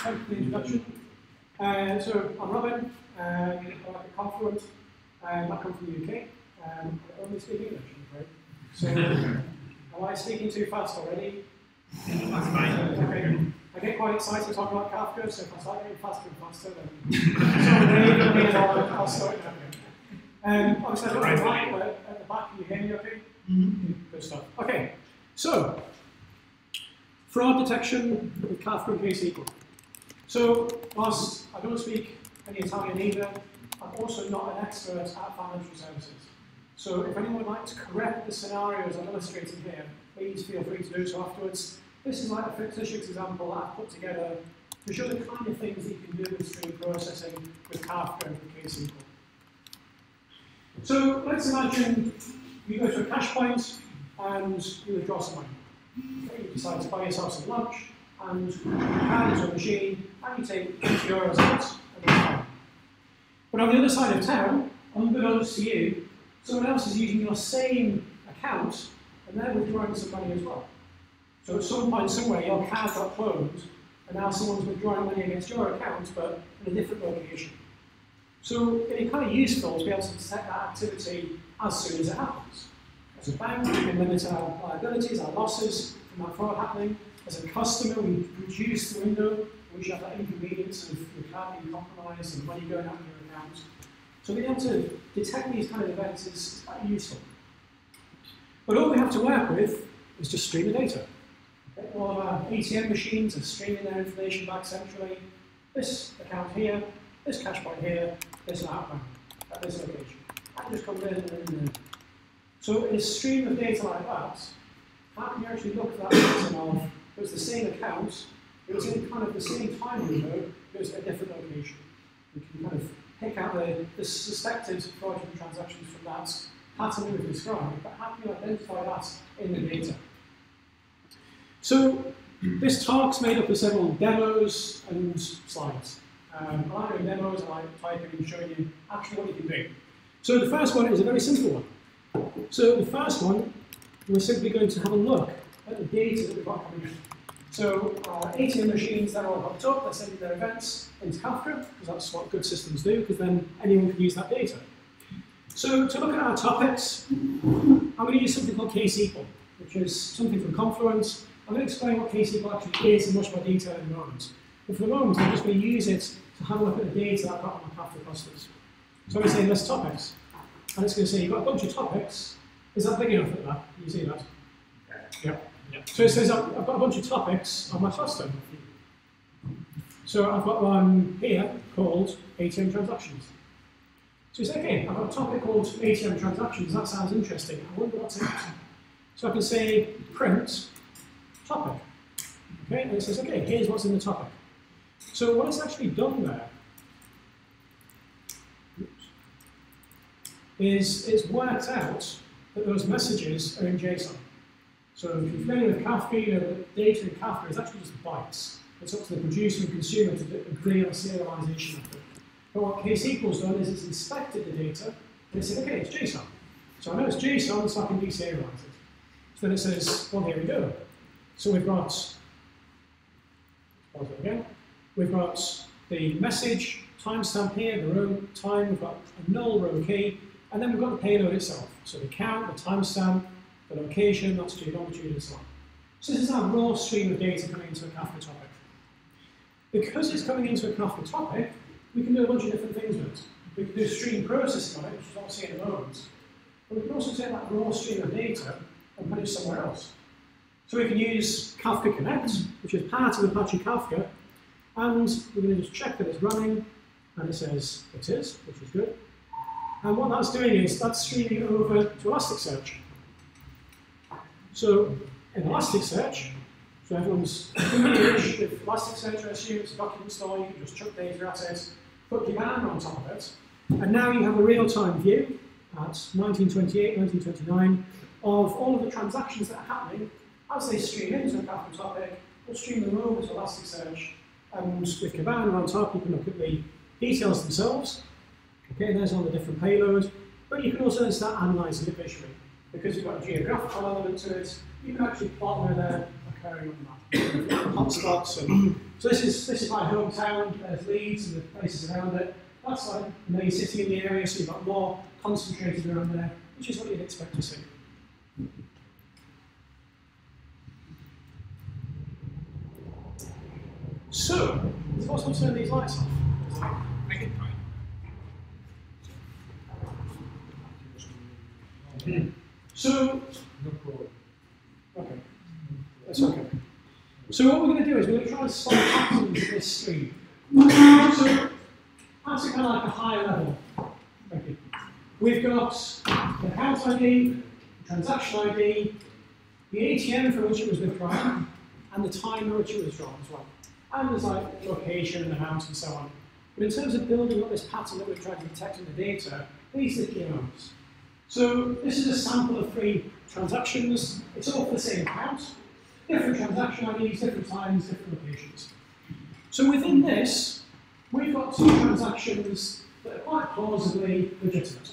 thank you for the introduction. So I'm Robin, I work at Confluent, I come from the UK, I only speak English, I'm afraid. So am I speaking too fast already? That's fine. Okay. I get quite excited talking about Kafka, so if I start getting faster and faster, then I'll slow it down. Obviously I've got the mic at the back, can you hear me okay? Mm-hmm. Good stuff. Okay, so fraud detection with Kafka and KSQL. So, whilst I don't speak any Italian either, I'm also not an expert at financial services. So if anyone would like to correct the scenarios I'm illustrating here, please feel free to do so afterwards. This is like a fictitious example that I've put together to show the kind of things that you can do with stream processing with Kafka and KSQL. So let's imagine you go to a cash point and you withdraw some money. Okay, you decide to buy yourself some lunch, and you hand it to a machine, and you take €50 out, and that's fine. But on the other side of town, unbeknownst to you, someone else is using your same account, and they're withdrawing some money as well. So at some point somewhere, your card got cloned, and now someone's withdrawing money against your account, but in a different location. So it's kind of useful to be able to detect that activity as soon as it happens. As a bank, we can limit our liabilities, our losses from that fraud happening. As a customer, we reduce the window in which you have that inconvenience of your card being compromised and money going out of your account. So being able to detect these kind of events is quite useful. But all we have to work with is just stream the data. Okay? All of our ATM machines are streaming their information back centrally. This account here, this cash point here, this outbound at this location. That just comes in and in. So in a stream of data like that, how can you actually look at that pattern of it was the same account, it was in kind of the same time window, it was at a different location. We can kind of pick out the suspected fraudulent transactions from that pattern that we've described, but how can you identify that in the data? So this talk's made up of several demos and slides. I like doing demos, I like typing and showing you actually what you can do. So the first one is a very simple one. So the first one, we're simply going to have a look at the data that we've got coming in. So our ATM machines, they're all hooked up, they're sending their events into Kafka, because that's what good systems do, because then anyone can use that data. So to look at our topics, I'm going to use something called KSQL, which is something from Confluent. I'm going to explain what KSQL actually is in much more detail in a moment. But for the moment, I'm just going to use it to have a look at the data that I've got on my Kafka clusters. So I'm going to say list topics. And it's going to say you've got a bunch of topics. Is that big enough at that? Can you see that? Yeah. So it says I've got a bunch of topics on my cluster. So I've got one here called ATM transactions. So you say, okay, I've got a topic called ATM transactions. That sounds interesting. I wonder what's in it. So I can say print topic. Okay, and it says, okay, here's what's in the topic. So what it's actually done there is it's worked out that those messages are in JSON. So if you're familiar with Kafka, you know that data in Kafka is actually just bytes. It's up to the producer and consumer to agree on a serialization of it. But what KSQL's done is it's inspected the data, and it said, okay, it's JSON. So I know it's JSON, so I can deserialize it. So then it says, well, here we go. So we've got, we've got the message, timestamp here, the row time, we've got a null row key, and then we've got the payload itself. So the count, the timestamp, the location, latitude, longitude, and so on. So this is our raw stream of data coming into a Kafka topic. Because it's coming into a Kafka topic, we can do a bunch of different things with it. We can do stream processing on it, which is what we'll see in a moment. But we can also take that raw stream of data and put it somewhere else. So we can use Kafka Connect, which is part of Apache Kafka, and we're going to just check that it's running, and it says it is, which is good. And what that's doing is that's streaming over to Elasticsearch. So in Elasticsearch, so everyone's familiar with Elasticsearch, I assume it's a document store, you can just chuck data at it, put Kibana on top of it, and now you have a real-time view at 1928, 1929 of all of the transactions that are happening as they stream into a Kafka topic. We'll stream them over to Elasticsearch, and with Kibana on top, you can look at the details themselves. Okay, there's all the different payloads, but you can also start analysing it visually. Because you've got a geographical element to it, you can actually plot whether a occurring on the map. Hotspots. And, so this is my hometown. There's Leeds and the places around it. That's like the main city in the area, so you've got more concentrated around there, which is what you'd expect to see. So, is it possible to turn these lights off? I can try. So, okay, that's okay. So what we're going to do is we're going to try and spot patterns in this stream. So that's a kind of like a high level. Thank you. We've got the account ID, the transaction ID, the ATM for which it was withdrawn, and the time at which it was drawn as well. And there's like location and amount and so on. But in terms of building up this pattern that we're trying to detect in the data, these are the key elements. So this is a sample of 3 transactions. It's all for the same account. Different transaction IDs, different times, different locations. So within this, we've got 2 transactions that are quite plausibly legitimate.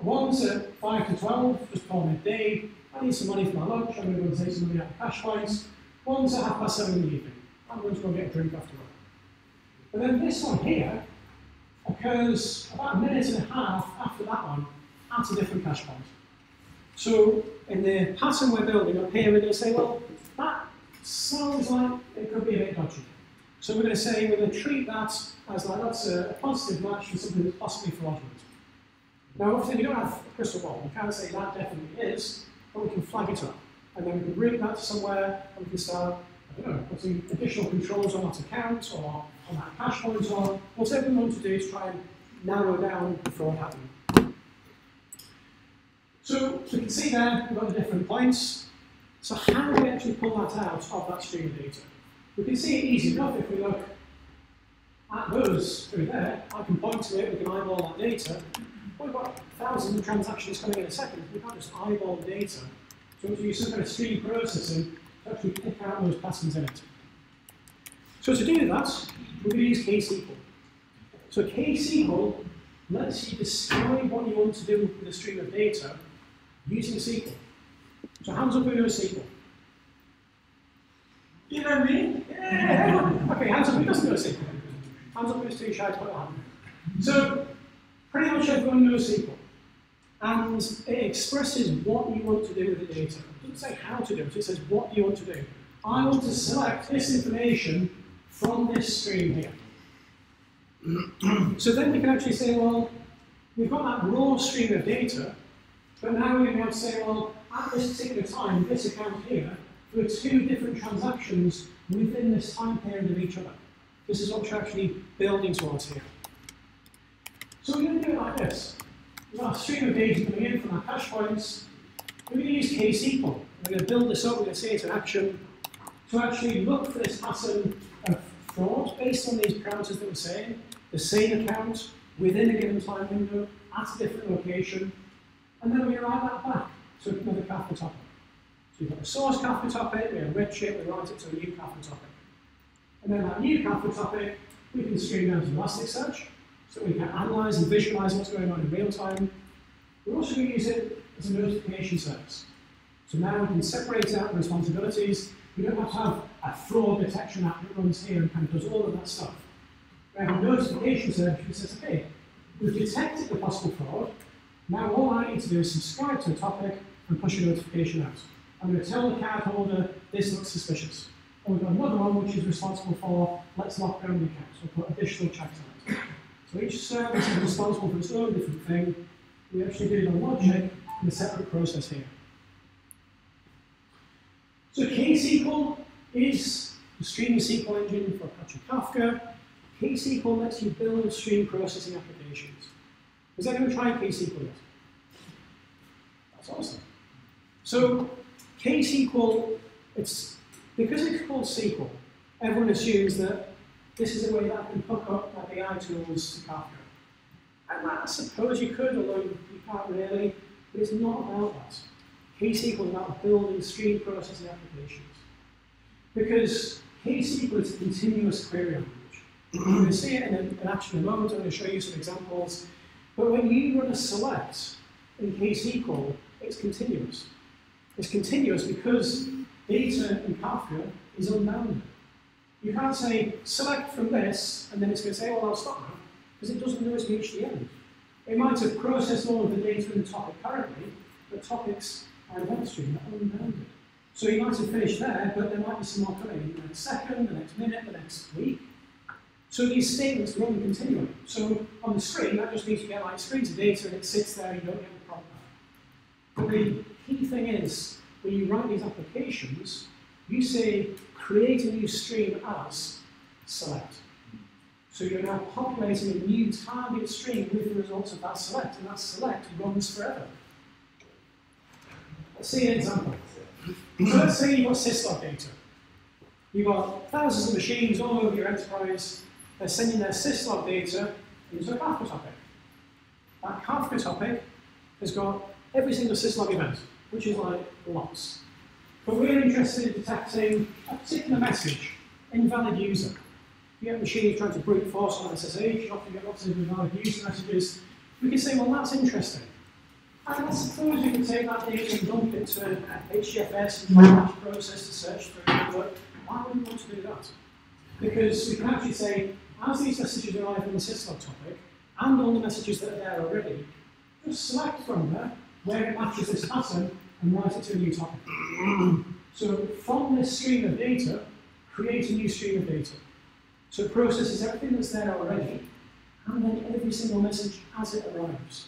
One's at 5 to 12, just call midday. I need some money for my lunch. I'm going to go and take some money out of cash points. One's at 7:30 in the evening. I'm going to go get a drink after work. But then this one here occurs about 1.5 minutes after that one at a different cash point. So in the pattern we're building up here, we're going to say, well, that sounds like it could be a bit dodgy. So we're going to say we're going to treat that as like that's a positive match for something that's possibly fraudulent. Now, obviously, we don't have a crystal ball. We can't say that definitely is, but we can flag it up. And then we can bring that to somewhere and we can start, I don't know, putting additional controls on that account or on that cash point or whatever we want to do to try and narrow down the fraud happening. So we can see there, we've got the different points. So how do we actually pull that out of that stream of data? We can see it easy enough if we look at those through there. I can point to it, we can eyeball that data. We've got thousands of transactions coming in a second. We can't just eyeball the data. So we have to use some kind of stream processing to actually pick out those patterns in it. So to do that, we're going to use KSQL. So KSQL lets you describe what you want to do with a stream of data using SQL. So hands up who knows SQL. You know me? Yeah. Okay, hands up who doesn't know SQL. Hands up who's too shy to put it on. So pretty much everyone knows SQL. And it expresses what you want to do with the data. It doesn't say how to do it, it says what you want to do. I want to select this information from this stream here. So then we can actually say, well, we've got that raw stream of data, but now we're going to be able to say, well, at this particular time, this account here, there are 2 different transactions within this time period of each other. This is what we're actually building towards here. So we're going to do it like this. We've got a stream of data coming in from our cache points. We're going to use KSQL. We're going to build this up, we're going to say it's an action to actually look for this pattern of fraud based on these parameters that we're saying. The same account within a given time window at a different location. And then we write that back to another Kafka topic. So we've got the source Kafka topic, we enrich it, we write it to a new Kafka topic. And then that new Kafka topic, we can stream down to Elasticsearch, so we can analyze and visualize what's going on in real time. We're also going to use it as a notification service. So now we can separate out the responsibilities. We don't have to have a fraud detection app that runs here and kind of does all of that stuff. We have a notification service which says, okay, we've detected the possible fraud. Now all I need to do is subscribe to a topic and push a notification out. I'm going to tell the cardholder this looks suspicious. And we've got another one which is responsible for let's lock down the account. So we'll put additional checks on it. So each service is responsible for its own different thing. We actually do the logic in a separate process here. So KSQL is the streaming SQL engine for Apache Kafka. KSQL lets you build stream processing applications. Has anyone tried KSQL yet? That's awesome. So KSQL, because it's called SQL, everyone assumes that this is a way that I can hook up API tools to Kafka. And I suppose you could, although you can't really, but it's not about that. KSQL is about building stream processing applications. Because KSQL is a continuous query language. You're going to see it in action in a moment. I'm going to show you some examples. But when you run a select in KSQL, it's continuous. It's continuous because data in Kafka is unbounded. You can't say, select from this, and then it's going to say, well, I'll stop now, because it doesn't know it's reached the end. It might have processed all of the data in the topic currently, but topics are downstream, they're unbounded. So you might have finished there, but there might be some more coming in the next second, the next minute, the next week. So these statements run continually. So on the screen, that just means you get like screens of data and it sits there and you don't get the problem. But the key thing is, when you write these applications, you say, create a new stream as select. So you're now populating a new target stream with the results of that select, and that select runs forever. Let's see an example. So let's say you've got syslog data. You've got thousands of machines all over your enterprise. They're sending their syslog data into a Kafka topic. That Kafka topic has got every single syslog event, which is like lots. But we're interested in detecting a particular message, invalid user. You get machines trying to brute force on SSH, you often get lots of invalid user messages. We can say, well, that's interesting. And let's suppose you can take that data and dump it to HDFS and do a batch process to search through it. But why would we want to do that? Because we can actually say, as these messages arrive on the syslog topic, and all the messages that are there already, just select from there where it matches this pattern and write it to a new topic. So from this stream of data, create a new stream of data. So it processes everything that's there already, and then every single message as it arrives.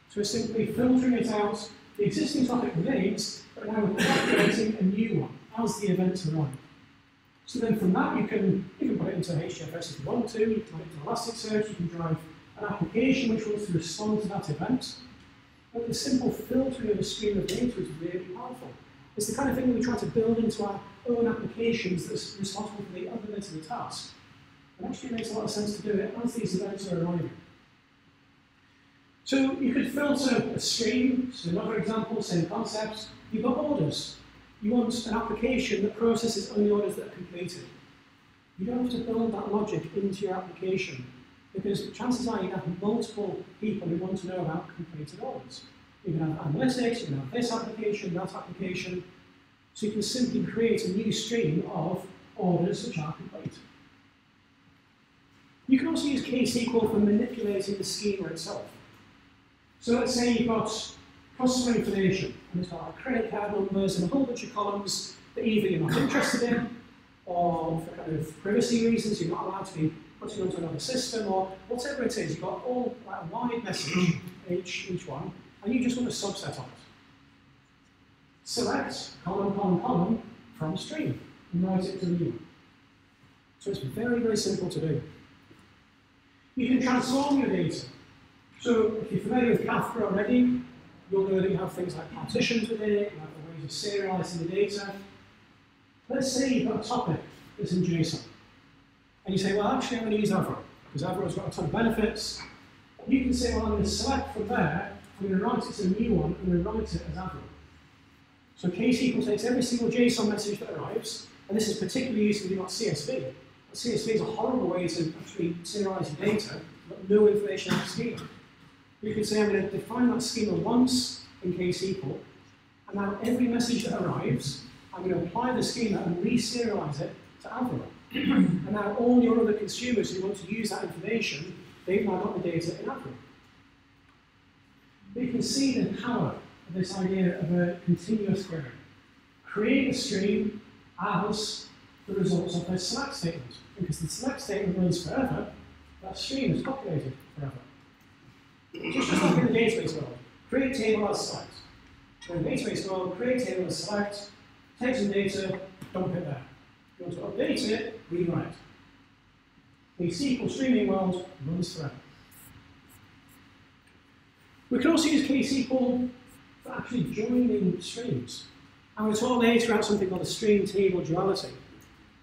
So we're simply filtering it out. The existing topic remains, but now we're creating a new one as the events arrive. So then from that, you can put it into HDFS if you want to, you can put it into Elasticsearch, you can drive an application which wants to respond to that event. But the simple filtering of a stream of data is really powerful. It's the kind of thing that we try to build into our own applications that's responsible for the other bits of the task. It actually makes a lot of sense to do it as these events are arriving. So you could filter a stream, so another example, same concept. You've got orders. You want an application that processes only orders that are completed. You don't have to build that logic into your application, because chances are you have multiple people who want to know about completed orders. You can have analytics, you can have this application, that application. So you can simply create a new stream of orders which are complete. You can also use KSQL for manipulating the schema itself. So let's say you've got customer information, and it's got like credit card numbers and a whole bunch of columns that either you're not interested in, or for kind of privacy reasons, you're not allowed to be putting onto another system, or whatever it is. You've got all like, a wide message, each one, and you just want a subset of it. Select column, column, column from stream, and write it to the new one. So it's very, very simple to do. You can transform your data. So if you're familiar with Kafka already, you'll know that you have things like partitions within it, you have the ways of serializing the data. Let's say you've got a topic that's in JSON. And you say, well, actually, I'm going to use Avro, because Avro's got a ton of benefits. You can say, well, I'm going to select from there, I'm going to write it to a new one, and I'm going to write it as Avro. So KSQL takes every single JSON message that arrives, and this is particularly useful if you've got CSV. But CSV is a horrible way to actually serialize your data, but no information in the schema. You can say, I'm going to define that schema once in KSQL, and now every message that arrives, I'm going to apply the schema and re-serialize it to Avro. And now all your other consumers who want to use that information, they've now got the data in Avro. You can see the power of this idea of a continuous query. Create a stream as the results of a select statement. Because the select statement runs forever, that stream is populated forever. So it's just like in the database world. Create table as select. So in the database world, create table as select, take some data, dump it there. If you want to update it, rewrite. The SQL streaming world runs forever. We can also use KSQL for actually joining streams. And we'll talk later about something called a stream table duality,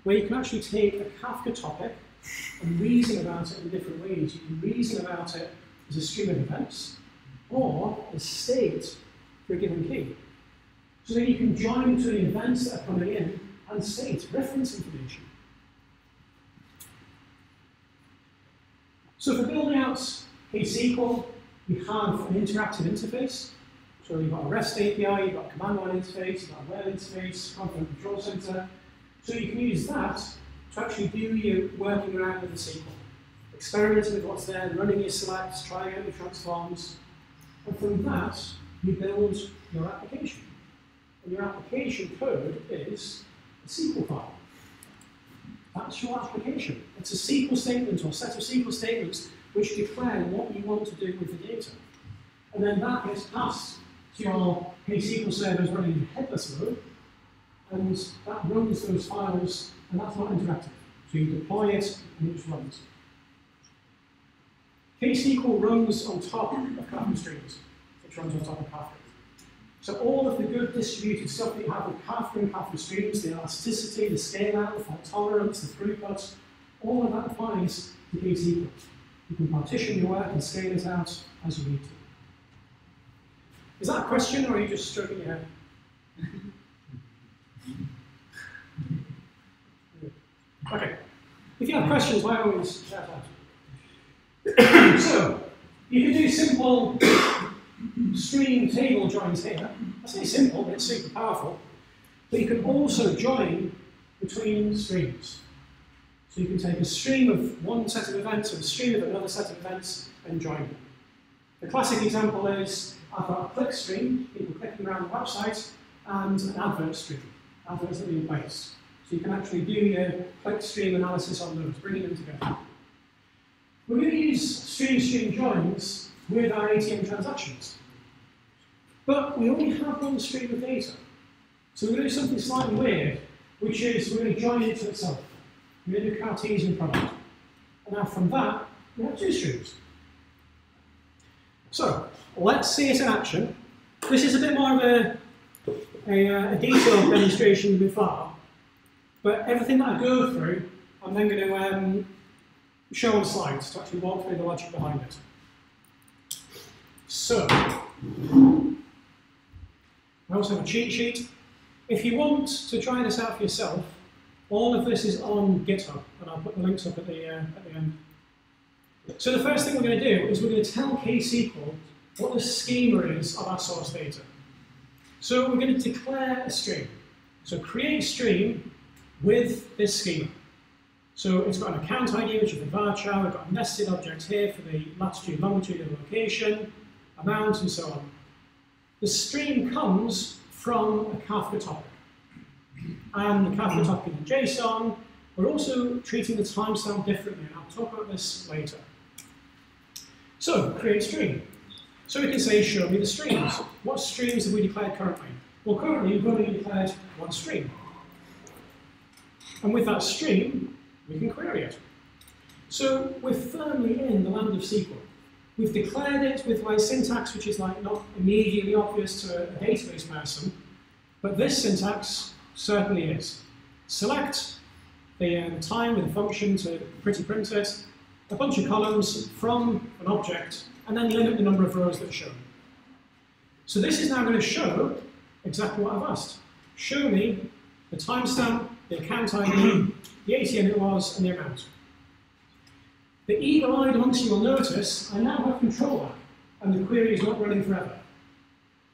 where you can actually take a Kafka topic and reason about it in different ways. You can reason about it as a stream of events, or a state for a given key. So that you can join between events that are coming in and state, reference information. So for building out KSQL, we have an interactive interface. So So you've got a REST API, you've got a command line interface, you've got a web interface, content control center. So you can use that to actually do your working around with the SQL. Experimenting with what's there, running your selects, trying out your transforms. And from that, you build your application. And your application code is a SQL file. That's your application. It's a SQL statement or a set of SQL statements which declare what you want to do with the data. And then that gets passed to your KSQL servers running in headless mode, and that runs those files, and that's not interactive. So you deploy it, and it just runs. KSQL runs on top of Kafka streams, which runs on top of Kafka. So all of the good distributed stuff that you have with Kafka and Kafka streams, the elasticity, the scale out, the fault tolerance, the throughput, all of that applies to KSQL. You can partition your work and scale it out as you need to. Is that a question, or are you just stroking your head? Okay. If you have questions, by all means, shout out. So, you can do simple stream table joins here. I say simple, but it's super powerful. But you can also join between streams. So you can take a stream of one set of events and a stream of another set of events and join them. The classic example is I've got a click stream, people clicking around the website, and an advert stream, adverts that are being placed. So you can actually do your click stream analysis on those, bringing them together. We're going to use stream joins with our ATM transactions. But we only have one stream of data. So we're going to do something slightly weird, which is we're going to join it to itself. We're going to do Cartesian product. And now from that, we have two streams. So let's see it in action. This is a bit more of a detailed demonstration than before, but everything that I go through, I'm then going to show on slides to actually walk through the logic behind it. So, I also have a cheat sheet. If you want to try this out for yourself, all of this is on GitHub, and I'll put the links up at the end. So the first thing we're going to do is we're going to tell KSQL what the schema is of our source data. So we're going to declare a stream. So create a stream with this schema. So it's got an account ID, which is the varchar. We've got a nested object here for the latitude, longitude, and location, amount, and so on. The stream comes from a Kafka topic. And the Kafka topic in JSON. We're also treating the timestamp differently, and I'll talk about this later. So, create stream. So we can say, show me the streams. What streams have we declared currently? Well, currently we've only declared one stream. And with that stream, we can query it. So we're firmly in the land of SQL. We've declared it with my syntax, which is like not immediately obvious to a database person, but this syntax certainly is. Select the time with a function to pretty print it, a bunch of columns from an object, and then limit the number of rows that are shown. So this is now going to show exactly what I've asked. Show me the timestamp, the account ID, the ATM it was, and the amount. The eagle-eyed amongst you will notice I now have control, and the query is not running forever.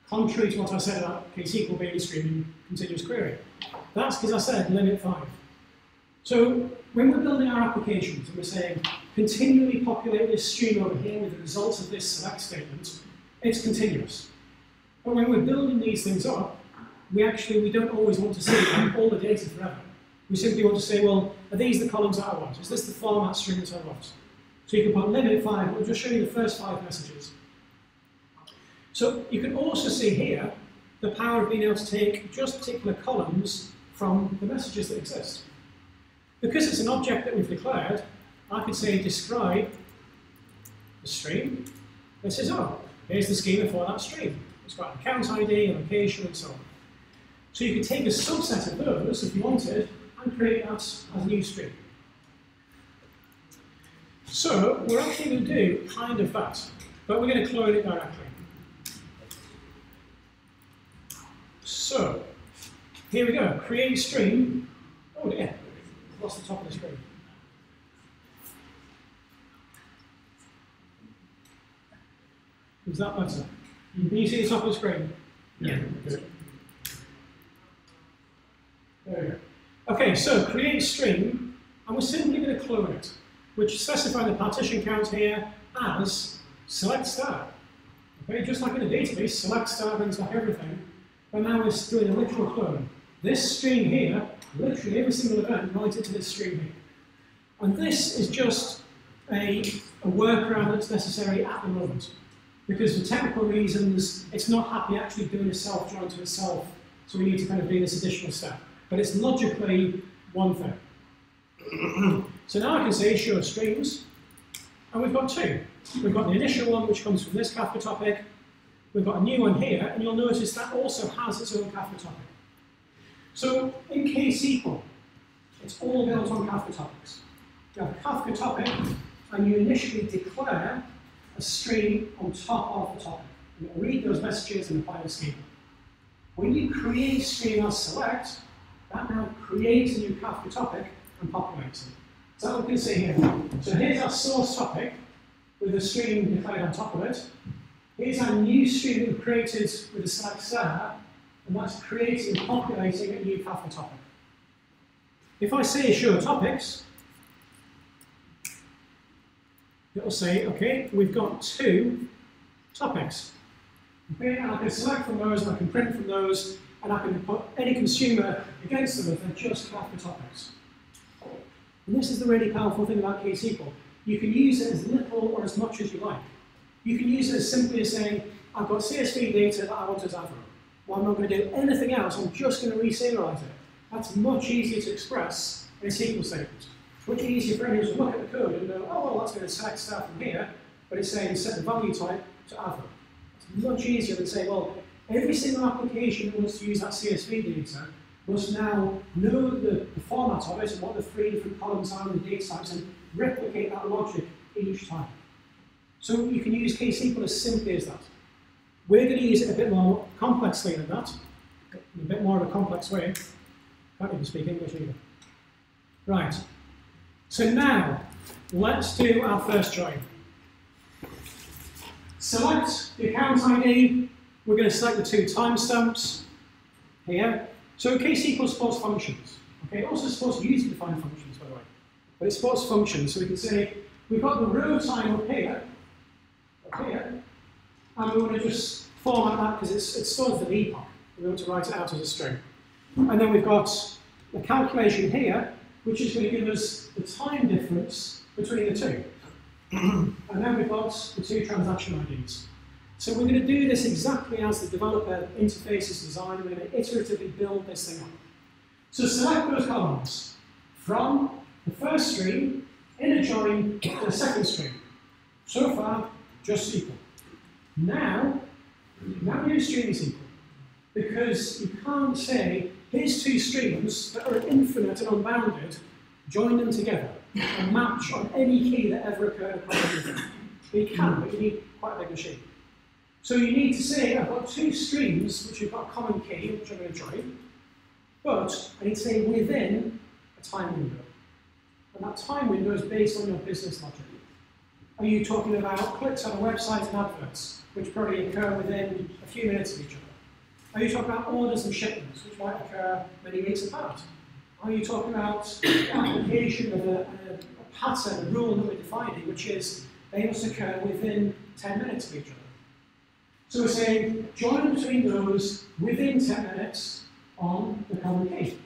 Contrary to what I said about KSQL being streaming continuous query. That's because I said limit 5. So when we're building our applications and we're saying continually populate this stream over here with the results of this select statement, it's continuous. But when we're building these things up, we don't always want to see all the data forever. We simply want to say, well, are these the columns that I want? Is this the format string that I want? So you can put limit 5, we'll just show you the first 5 messages. So you can also see here the power of being able to take just particular columns from the messages that exist. Because it's an object that we've declared, I could say describe the stream. And it says, oh, here's the schema for that stream. It's got an account ID, a location, and so on. So you could take a subset of those, if you wanted, and create that as a new stream. So we're actually going to do kind of that, but we're going to clone it directly. So here we go, create stream. Oh dear, lost the top of the screen. Is that better? Can you see the top of the screen? Yeah. Good. There we go. Okay, so create stream, and we're simply going to clone it, which specify the partition count here as select star. Okay, just like in a database, select star brings back everything, but now we're doing a literal clone. This stream here, literally every single event related to this stream here. And this is just a workaround that's necessary at the moment. Because for technical reasons, it's not happy actually doing a self-join to itself, so we need to kind of do this additional step. But it's logically one thing. So now I can say show streams, and we've got two. We've got the initial one, which comes from this Kafka topic. We've got a new one here, and you'll notice that also has its own Kafka topic. So in KSQL, it's all built on Kafka topics. You have a Kafka topic, and you initially declare a stream on top of the topic. And you'll read those messages and apply the schema. When you create stream as select, that now creates a new Kafka topic and populates it. So that we can see here. So here's our source topic with a stream declared on top of it. Here's our new stream that we've created with a select star, and that's creating and populating a new Kafka topic. If I say show topics, it'll say, okay, we've got two topics. Okay, and I can select from those, and I can print from those, and I can put any consumer against them if they're just Kafka topics. And this is the really powerful thing about KSQL. You can use it as little or as much as you like. You can use it as simply as saying, I've got CSV data that I want as Avro. Well, I'm not going to do anything else, I'm just going to reserialize it. That's much easier to express in a SQL statement. Much easier for anyone to look at the code and go, oh, well, that's going to select stuff from here, but it's saying set the value type to Avro. It's much easier than saying, well, every single application that wants to use that CSV data must now know the format of it and what the three different columns are and the data types and replicate that logic each time. So you can use KSQL as simply as that. We're going to use it a bit more complexly than that, in a bit more of a complex way. Can't even speak English either. Right. So now, let's do our first join. Select the account ID. We're going to select the two timestamps here. So KSQL supports functions. Okay, it also supports user-defined functions, by the way. But it supports functions, so we can say, we've got the row time up here, and we want to just format that because it stores the epoch. We want to write it out as a string. And then we've got the calculation here, which is going to give us the time difference between the two. And then we've got the two transaction IDs. So we're going to do this exactly as the developer interface is designed. We're going to iteratively build this thing up. So select those columns from the first stream in a join to the second stream. So far, just SQL. Now your stream is equal. Because you can't say, here's two streams that are infinite and unbounded, join them together and match on any key that ever occurred across everything. You can, but you need quite a big machine. So you need to say, I've got two streams which have got a common key, which I'm going to join, but I need to say within a time window. And that time window is based on your business logic. Are you talking about clicks on a website and adverts, which probably occur within a few minutes of each other? Are you talking about orders and shipments, which might occur many weeks apart? Are you talking about the application of a pattern, a rule that we're defining, which is they must occur within 10 minutes of each other? So we're saying join between those within 10 minutes on the common key.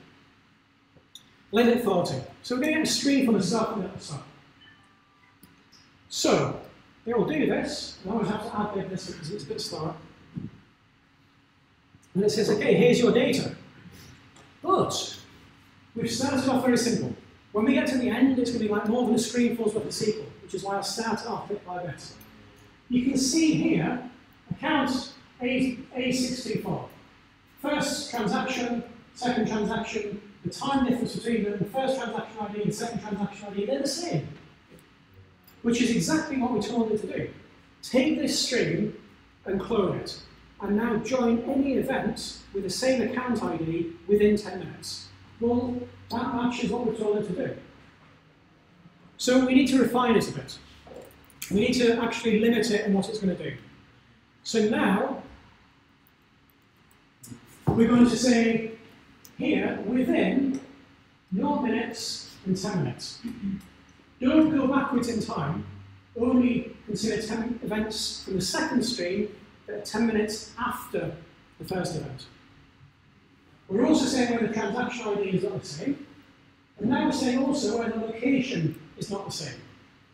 Limit 40. So we're going to get a stream from the start and at the start. So they will do this, and I always have to add this because it's a bit slower. And it says, okay, here's your data. But we've started off very simple. When we get to the end, it's going to be like more than a screenful's worth of SQL, which is why I start off bit by bit. You can see here, account A624. First transaction, second transaction, the time difference between the first transaction ID and the second transaction ID, they're the same. Which is exactly what we told it to do. Take this stream and clone it, and now join any event with the same account ID within 10 minutes. Well, that matches what we've told it to do. So we need to refine it a bit. We need to actually limit it in what it's going to do. So now, we're going to say here, within 0 minutes and 10 minutes. Don't go backwards in time, only consider 10 events from the second stream that are 10 minutes after the first event. We're also saying when the transaction ID is not the same, and now we're saying also when the location is not the same.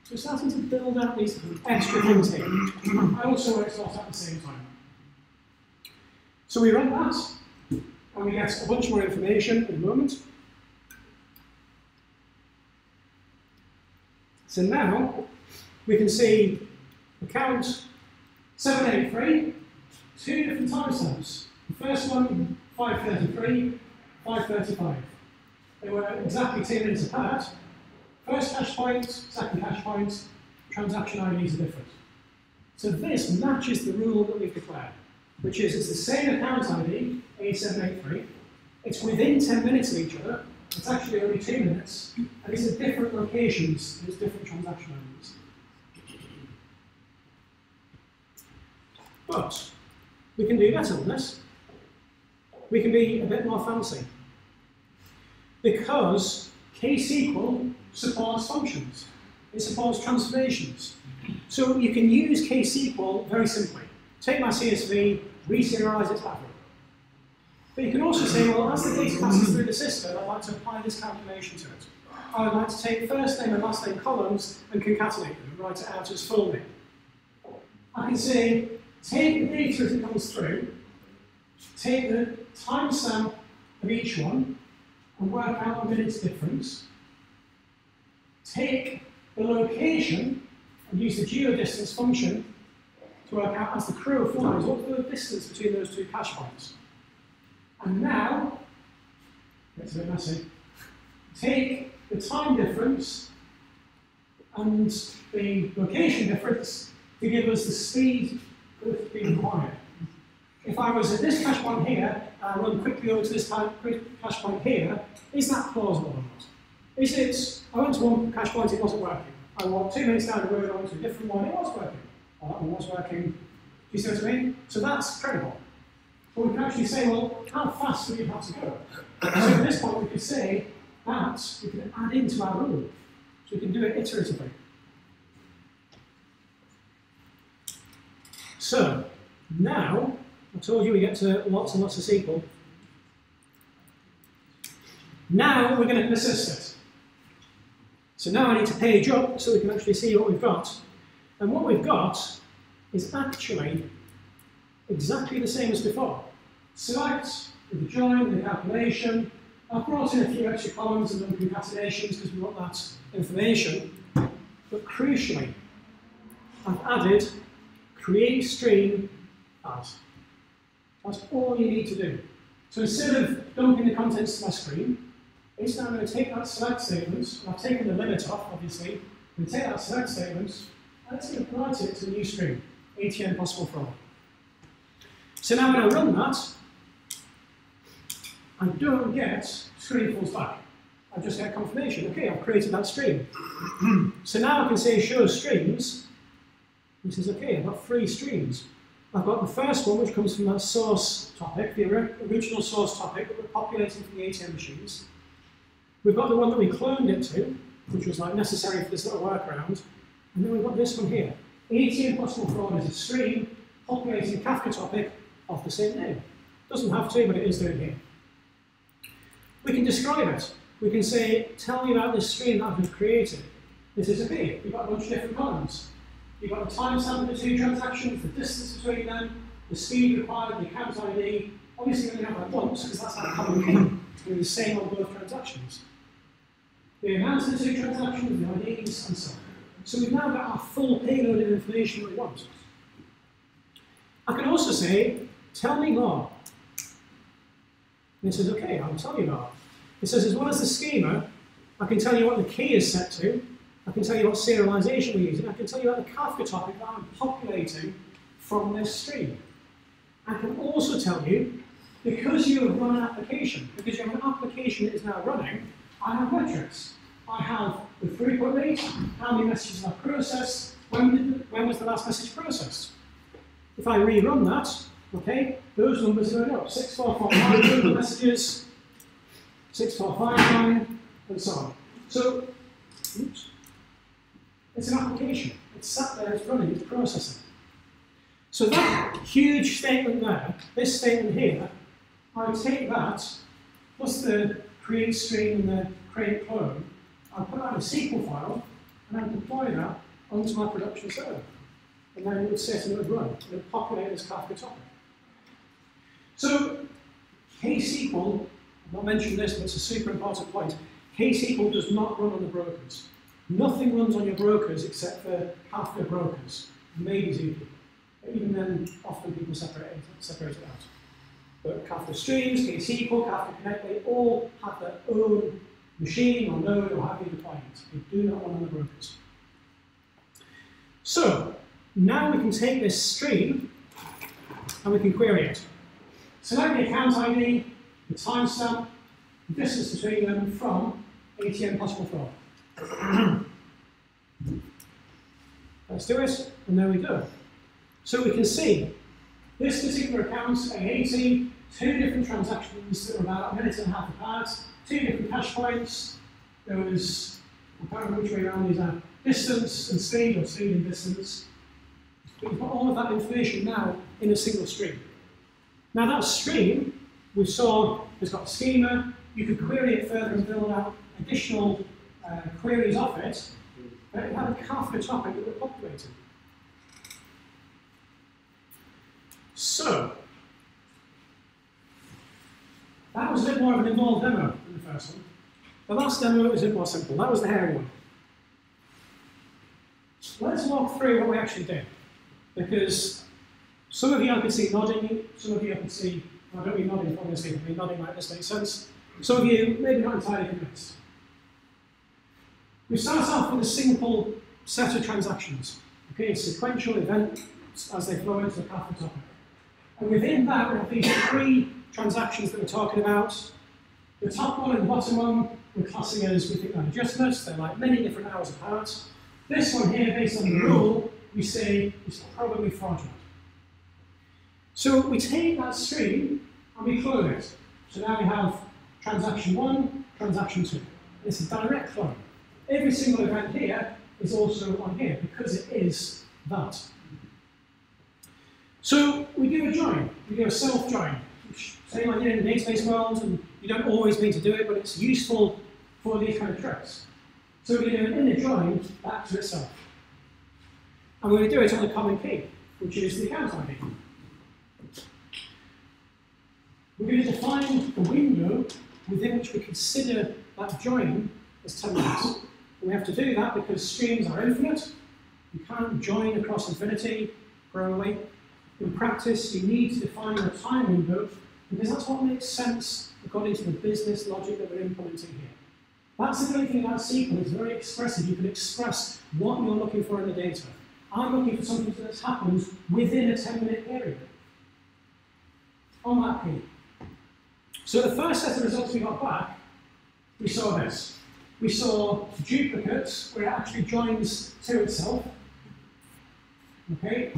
So we're starting to build out these extra things here. I also want it to start at the same time. So we run that, and we get a bunch more information in a moment. So now we can see account 783, 2 different timestamps. The first one, 5:33, 5:35. They were exactly 2 minutes apart. First hash point, second hash point, transaction IDs are different. So this matches the rule that we've declared, which is it's the same account ID, A783, it's within 10 minutes of each other, it's actually only 2 minutes, and it's at different locations, there's different transaction IDs. But we can do better than this. We can be a bit more fancy. Because KSQL supports functions. It supports transformations. So you can use KSQL very simply. Take my CSV, reserialize its pattern. But you can also say, well, as the data passes through the system, I'd like to apply this calculation to it. I'd like to take first name and last name columns and concatenate them and write it out as full name. I can say, take the data as it comes through, take the timestamp of each one, and work out the minutes difference. Take the location and use the geodistance function to work out as the crow flies what's the distance between those two cache points. And now, it's a bit messy, take the time difference and the location difference to give us the speed that would be required. If I was at this cache point here, and I run quickly over to this cache point here, is that plausible or not? Is it, I went to one cache point, it wasn't working. I walked 2 minutes down the road, I went to a different one, it was working. Or that one was working. Do you see what I mean? So that's credible. But we can actually say, well, how fast do we have to go? So at this point, we could say that we can add into our rule. So we can do it iteratively. So now, I told you we get to lots and lots of SQL. Now we're going to persist it. So now I need to page up so we can actually see what we've got. And what we've got is actually exactly the same as before. Select, with the join, the calculation. I've brought in a few extra columns and done concatenations because we want that information. But crucially, I've added create stream as. That's all you need to do. So instead of dumping the contents to my screen, it's now going to take that select statement, and I've taken the limit off, obviously, I'm going to take that select statement, and it's going to write it to a new stream, ATM possible fraud. So now when I run that, I don't get screen falls back. I just get confirmation, okay, I've created that stream. So now I can say show streams, and it says, okay, I've got 3 streams. I've got the first one, which comes from that source topic, the original source topic that we're populating from the ATM machines. We've got the one that we cloned it to, which was like necessary for this little workaround. And then we've got this one here. ATM possible fraud is a stream populating Kafka topic of the same name. Doesn't have to, but it is doing here. We can describe it. We can say, tell me about this stream that I've just created. This is okay. We've got a bunch of different columns. You've got the timestamp of the 2 transactions, the distance between them, the speed required, the account ID. Obviously, we only have that once because that's our common key. It's going to be the same on both transactions. The amount of the 2 transactions, the IDs, and so on. So we've now got our full payload of information that we want. I can also say, tell me more. And it says, okay, I'll tell you more. It says, as well as the schema, I can tell you what the key is set to. I can tell you what serialization we're using. I can tell you about the Kafka topic that I'm populating from this stream. I can also tell you, because you have run an application, because you have an application that is now running, I have metrics. I have the throughput rate, how many messages I've processed, when was the last message processed. if I rerun that, okay, those numbers are going up. 6445 messages, 6459, and so on. So, oops, it's an application. It's sat there, it's running, it's processing. So that huge statement there, this statement here, I would take that, plus the create stream and the create clone, I'll put that in a SQL file, and I'll deploy that onto my production server. And then it would sit and it would run, and it would populate this Kafka topic. So, KSQL, I've not mentioned this, but it's a super important point. KSQL does not run on the brokers. Nothing runs on your brokers except for Kafka brokers, maybe Zookeeper. Even then, often people separate it out. But Kafka Streams, KSQL, Kafka Connect, they all have their own machine or node or however you define it. They do not run on the brokers. So, now we can take this stream and we can query it. Select the account ID, the timestamp, the distance between them from ATM possible fraud. Let's do it, and there we go. So we can see this particular account, A80, 2 different transactions that were about a minute and a half apart, 2 different hash points. There was, I can't remember which way around these are, distance and speed, or speed and distance. We can put all of that information now in a single stream. Now that stream, we saw, has got a schema. You could query it further and build out additional queries of it, but it had a Kafka topic that we're populating. So, that was a bit more of an involved demo than the first one. The last demo was a bit more simple. That was the hairy one. Let's walk through what we actually did. Because some of you I could see nodding, some of you I could see, I don't mean nodding obviously, I mean nodding like this makes sense. Some of you maybe not entirely convinced. We start off with a simple set of transactions. Okay, a sequential event as they flow into the Kafka topic. And within that, we have these 3 transactions that we're talking about. The top one and the bottom one, we're classing as, we think they're adjustments. They're like many different hours apart. This one here, based on the rule, we say is probably fraudulent. So we take that stream and we clone it. So now we have transaction 1, transaction 2. It's a direct clone. Every single event here is also on here because it is that. So we do a join, we do a self-join, which same idea in the database world, and you don't always mean to do it, but it's useful for these kind of tricks. So we do an inner join back to itself. And we're going to do it on the common key, which is the account ID. We're going to define the window within which we consider that join as 10 minutes. And we have to do that because streams are infinite. You can't join across infinity, probably. In practice, you need to define a time window because that's what makes sense according to the business logic that we're implementing here. That's the great thing about SQL, it's very expressive. You can express what you're looking for in the data. I'm looking for something that happens within a 10-minute period on that key. So the first set of results we got back, we saw this. We saw duplicates where it actually joins to itself. Okay,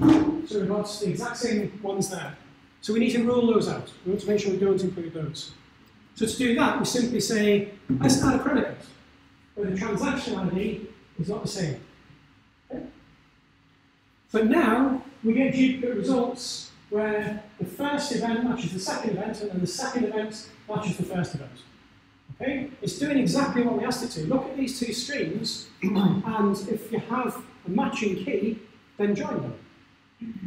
so we've got the exact same ones there. So we need to rule those out. We want to make sure we don't include those. So to do that, we simply say, let's add a predicate, where the transaction ID is not the same. Okay? But now, we get duplicate results where the first event matches the second event, and then the second event matches the first event. Okay? It's doing exactly what we asked it to. Look at these 2 streams, and if you have a matching key, then join them.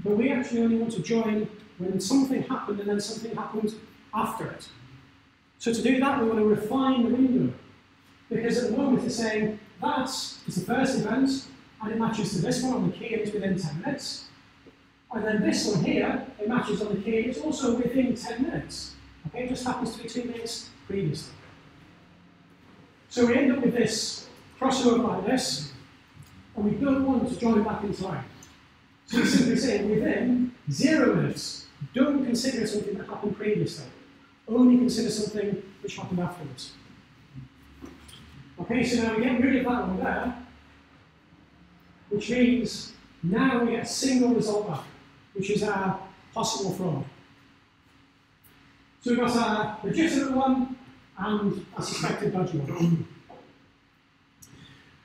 But we actually only want to join when something happened and then something happened after it. So to do that, we want to refine the window. Because at the moment it's saying that is the first event, and it matches to this one on the key, and it's within 10 minutes. And then this one here, it matches on the key, it's also within 10 minutes. Okay, it just happens to be 2 minutes previously. So we end up with this crossover like this, and we don't want to join back in time. So we simply say within 0 minutes, don't consider something that happened previously. Only consider something which happened afterwards. Okay, so now we get rid of that one there, which means now we get a single result back. which is our possible fraud. So we've got our legitimate one and a suspected dodgy one.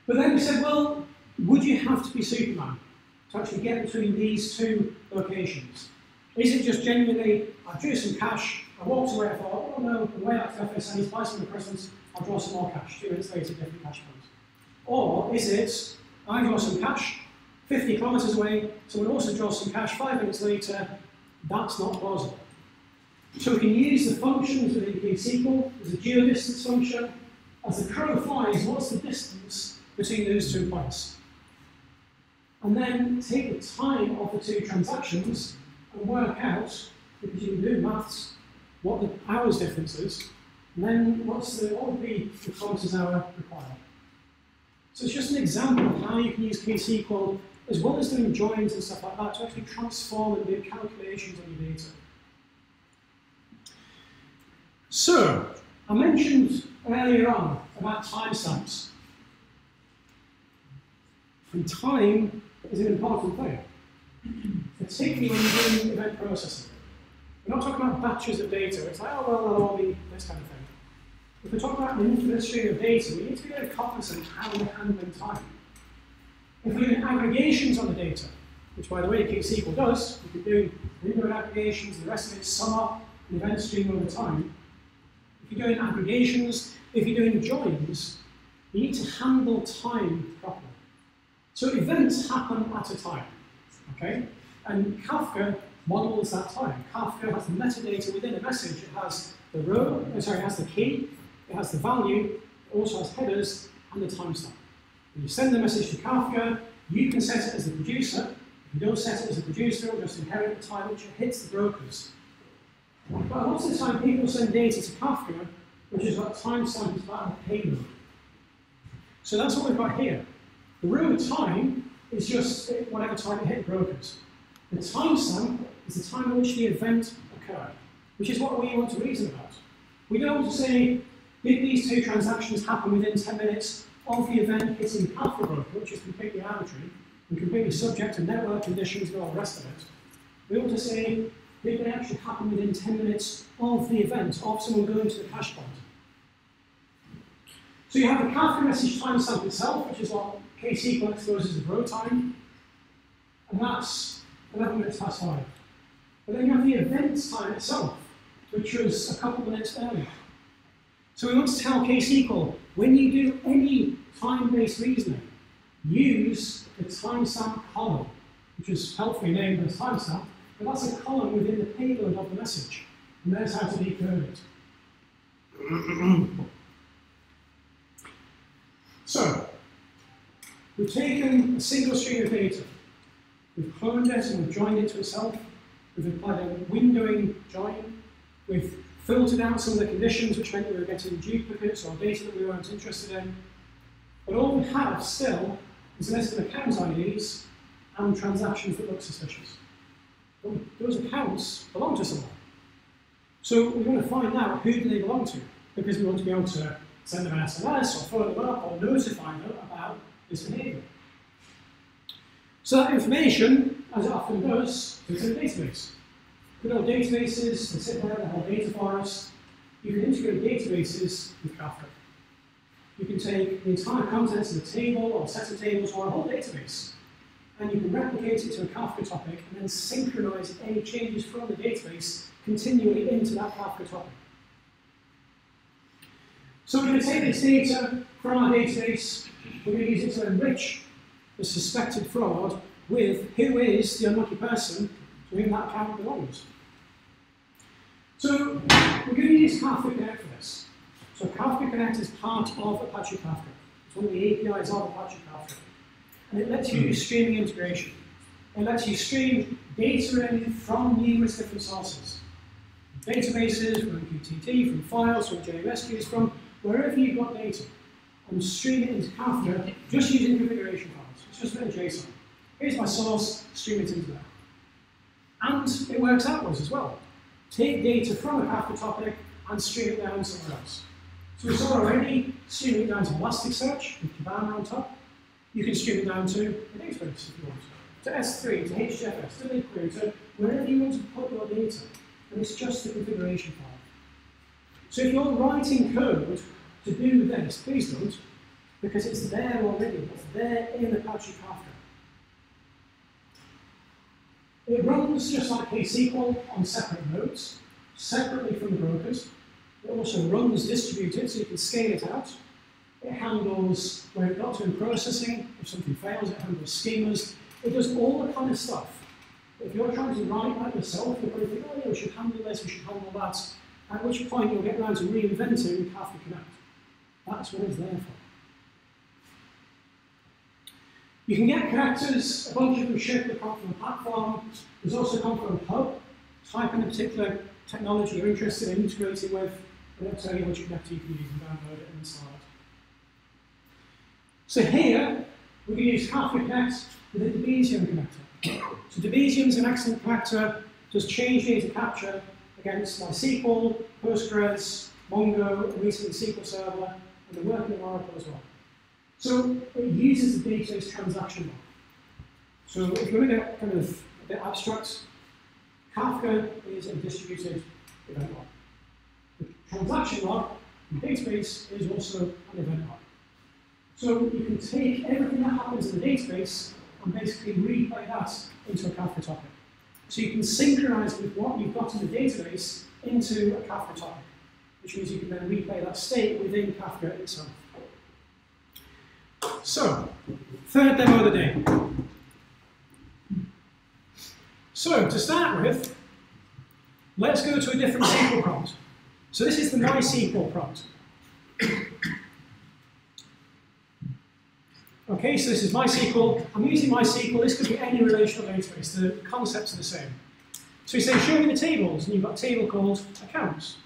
But then we said, well, would you have to be Superman to actually get between these two locations? Is it just genuinely, I drew some cash, I walked away, I thought, oh no, I'm way back to the office, I need to buy some presents, I'll draw some more cash, 2 minutes later, different cash points. Or is it, I draw some cash, 50 kilometers away, someone also draws some cash 5 minutes later, that's not plausible. So we can use the functions within KSQL, there's a geodistance function, as the crow flies, what's the distance between those 2 points? And then take the time of the 2 transactions and work out, because you can do maths, what the hours difference is, and then what would be the kilometers hour required. So it's just an example of how you can use KSQL, as well as doing joins and stuff like that, to actually transform and do calculations on your data. So, I mentioned earlier on about timestamps. And time is an important thing, particularly when you're doing event processing. We're not talking about batches of data. It's like, oh, well, that'll all be this kind of thing. If we're talking about an infinite stream of data, we need to be very cognizant of how we're handling time. If we're doing aggregations on the data, which, by the way, KSQL does, we can do window aggregations, the rest of it sum up an event stream over time. If you're doing aggregations, if you're doing joins, you need to handle time properly. So events happen at a time, okay? And Kafka models that time. Kafka has the metadata within a message. It has the row, it has the key, it has the value, it also has headers and the timestamp. When you send the message to Kafka, you can set it as the producer. If you don't set it as a producer, it'll just inherit the time which it hits the brokers. But lots of the time, people send data to Kafka, which is got timestamp about a payload. So that's what we've got here. The row time is just whatever time it hit brokers. The timestamp is the time at which the event occurred, which is what we want to reason about. We don't want to say, did these 2 transactions happen within 10 minutes of the event hitting Kafka broker, which is completely arbitrary and completely subject to network conditions and all the rest of it. We want to say, did they actually happen within 10 minutes of the event, of someone going to the cache point? So you have the Kafka message timestamp itself, which is what KSQL exposes as row time, and that's 11 minutes past 5. But then you have the event time itself, which was a couple of minutes earlier. So we want to tell KSQL, when you do any time-based reasoning, use the timestamp column, which is helpfully named as timestamp, but that's a column within the payload of the message, and there's how to decode it. So, we've taken a single stream of data, we've cloned it and we've joined it to itself, we've applied a windowing join, we've filtered out some of the conditions which meant we were getting duplicates or data that we weren't interested in, but all we have still is a list of account IDs and transactions that look suspicious. Well, those accounts belong to someone. So we want to find out who do they belong to, because we want to be able to send them an SMS or follow them up or notify them about this behavior. So that information, as it often does, is in a database. Good old databases, they sit there, they hold data for us. You can integrate databases with Kafka. You can take the entire contents of a table or a set of tables or a whole database, and you can replicate it to a Kafka topic and then synchronize any changes from the database continually into that Kafka topic. So we're going to take this data from our database, we're going to use it to enrich the suspected fraud with who is the unlucky person to whom that account belongs. So we're going to use Kafka Connect for this. So Kafka Connect is part of Apache Kafka. It's one of the APIs of Apache Kafka. And it lets you do streaming integration. It lets you stream data in from numerous different sources. From databases, from MQTT, from files, from JMS queues, from wherever you've got data. And stream it into Kafka just using configuration files. It's just a bit of JSON. Here's my source, stream it into there. And it works outwards as well. Take data from a Kafka topic and stream it down somewhere else. So we saw already streaming it down to Elasticsearch with Kibana on top. You can stream it down to a database if you want. to S3, to HDFS, to BigQuery, to wherever you want to put your data. And it's just the configuration file. So if you're writing code to do this, please don't, because it's there already. It's there in Apache Kafka. It runs just like KSQL on separate nodes, separately from the brokers. It also runs distributed, so you can scale it out. It handles where it got to in processing. If something fails, it handles schemas. It does all the kind of stuff. If you're trying to write that yourself, you'll probably think, oh yeah, we should handle this, we should handle that. At which point you'll get around to reinventing Kafka Connect. That's what it's there for. You can get connectors, a bunch of them ship that come from a platform. There's also come from a hub. Type in a particular technology you're interested in integrating with, and it'll tell you which connector you can use and download it and install it. So here, we're going to use Kafka Connect with a Debezium connector. So Debezium is an excellent connector, does change data capture against MySQL, Postgres, Mongo, and recently SQL Server, and they're working in Oracle as well. So it uses the data's transaction log. So if you want to get kind of a bit abstract, Kafka is a distributed event log. The transaction log in the database is also an event log. So you can take everything that happens in the database and basically replay that into a Kafka topic. So you can synchronize with what you've got in the database into a Kafka topic, which means you can then replay that state within Kafka itself. So, third demo of the day. So, to start with, let's go to a different SQL prompt. So this is the MySQL prompt. Okay, so this is MySQL. I'm using MySQL. This could be any relational database. The concepts are the same. So we say, show me the tables, and you've got a table called accounts.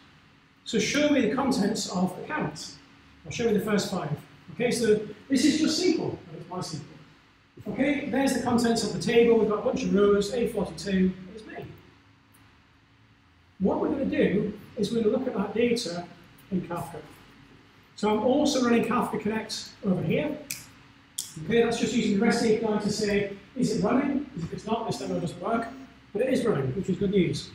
So show me the contents of accounts. I'll show you the first 5. Okay, so this is just SQL, but it's MySQL. Okay, there's the contents of the table. We've got a bunch of rows, A42, it's me. What we're going to do is we're going to look at that data in Kafka. So I'm also running Kafka Connect over here. Okay, that's just using the REST API to say, is it running? Because if it's not, this demo doesn't work. But it is running, which is good news.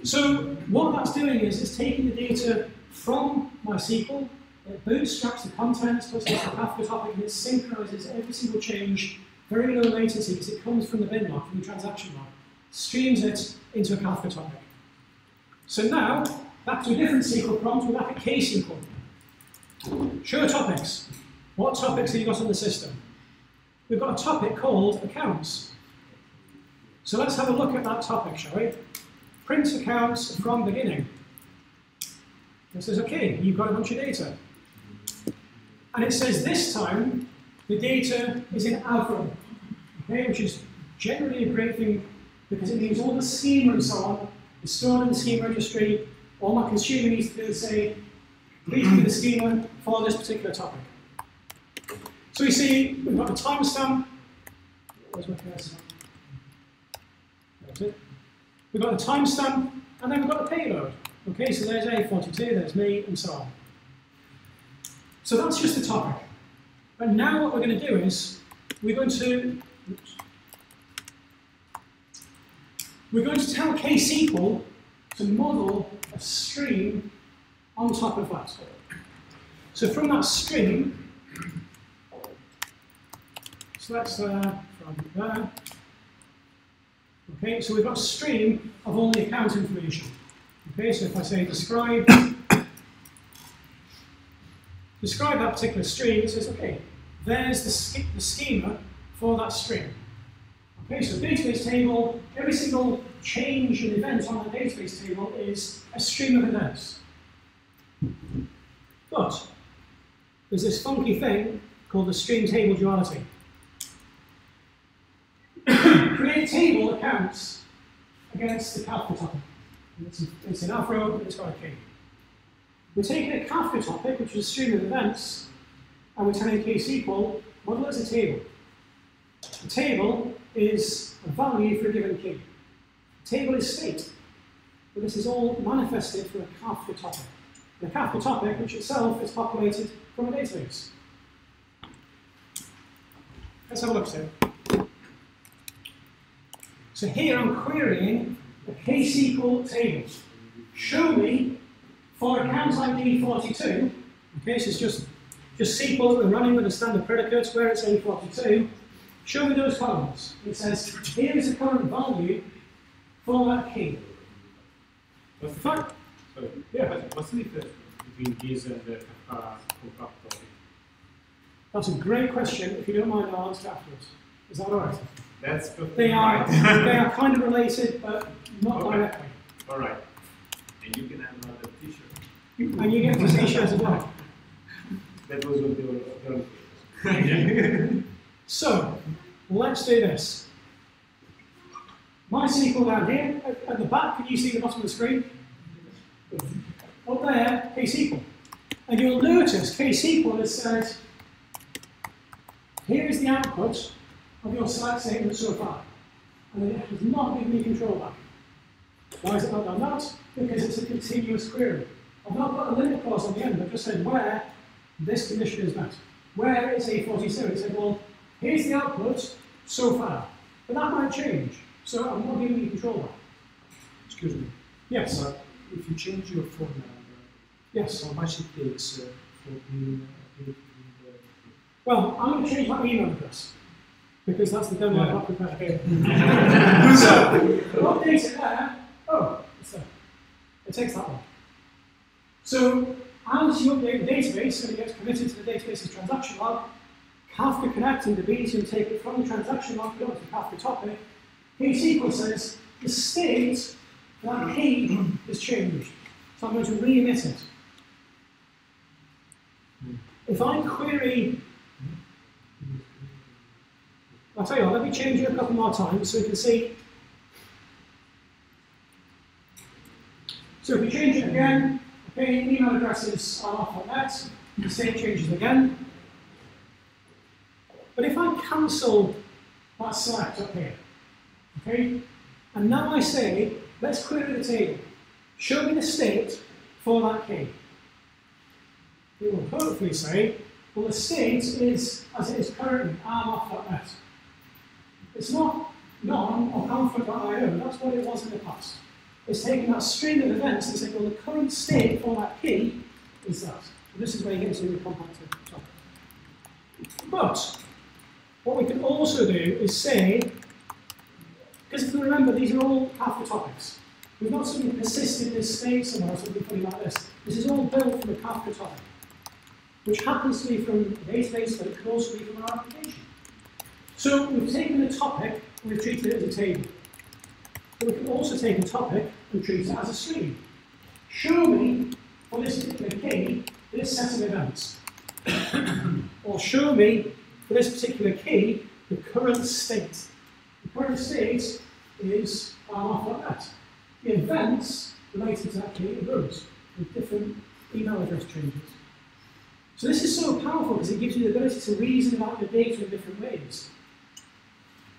So what that's doing is it's taking the data from MySQL, it bootstraps the contents, puts it into the Kafka topic, and it synchronizes every single change, very low latency, because it comes from the bin log, from the transaction log, streams it into a Kafka topic. So now, back to a different SQL prompt, we're back at KSQL. Show topics. What topics have you got on the system? We've got a topic called accounts. So let's have a look at that topic, shall we? Print accounts from beginning. It says, okay, you've got a bunch of data. And it says this time, the data is in Avro, okay, which is generally a great thing because it means all the schema and so on is stored in the schema registry. All my consumer needs to do is say, please give me the schema for this particular topic. So we see we've got the timestamp. Where's my cursor? That's it. We've got the timestamp, and then we've got the payload. Okay, so there's A42, there's me, and so on. So that's just the topic. And now what we're going to do is we're going to tell KSQL to model a stream on top of that. So from that stream, so that's from there. Okay, so we've got a stream of all the account information. Okay, so if I say describe that particular stream, it says, okay, there's the schema for that stream. Okay, so database table, every single change and event on the database table is a stream of events. But there's this funky thing called the stream table duality. Create table accounts against the Kafka topic. It's in Afro, and it's got a key. We're taking a Kafka topic, which is a stream of events, and we're telling KSQL, model as a table. A table is a value for a given key. A table is state. But this is all manifested from a Kafka topic. The Kafka topic, which itself is populated from a database. Let's have a look, Sue. So here I'm querying a KSQL table. Show me for account ID 42, okay, so it's just SQL that we're running with a standard predicate where it's A42. Show me those columns. It says, here is the current value for that key. What's Fine. Sorry. Yeah. What's the difference between this and the Kafka topic? That's a great question. If you don't mind, I'll answer afterwards. Is that all right? That's They are, right. they are kind of related, but not directly. All right. And you can have another T-shirt. And you get the t-shirt as well. That was what they were. So, let's do this. My SQL down here, at the back, can you see the bottom of the screen? Up there, KSQL. And you'll notice KSQL has said, here is the output of your select statement so far. And it has not given me control back. Why has it not done that? Because it's a continuous query. I've not put a limit clause on the end, I've just said where this condition is met. Where is A42? It said, well, here's the output so far. But that might change. So I'm not giving you control back. Excuse me. Yes. If you change your phone number, Yes. how much it takes for being Well, I'm going to change my email address because that's the demo I've got prepared. So, update it there. Oh, it's there. It takes that one. So, as you update the database and it gets committed to the database's transaction log, Kafka Connect and DB is going to take it from the transaction log, put it onto the Kafka topic. KSQL says the state for that key is changed. So I'm going to re-emit it. If I query, I'll tell you what, let me change it a couple more times so we can see. So if we change it again, okay, email addresses are off like that, the state changes again. But if I cancel that select up here, okay, and now I say, let's query the table, show me the state for that key. It will hopefully say, well, the state is as it is currently, Moffatt. It's not none or conflict.io, that's what it was in the past. It's taking that string of events and saying, well, the current state for that key is that. And this is where you get into the compacted topic. But what we can also do is say, because if you remember, these are all Kafka topics. We've not suddenly persisted this state somewhere or something funny like this. This is all built from a Kafka topic, which happens to be from a database, but it could also be from our application. So we've taken a topic and we've treated it as a table. But we can also take a topic and treat it as a stream. Show me, for this particular key, this set of events. Or show me, for this particular key, the current state. The current state is Moffatt. The events related to that key arose with different email address changes. So this is so powerful because it gives you the ability to reason about the data in different ways.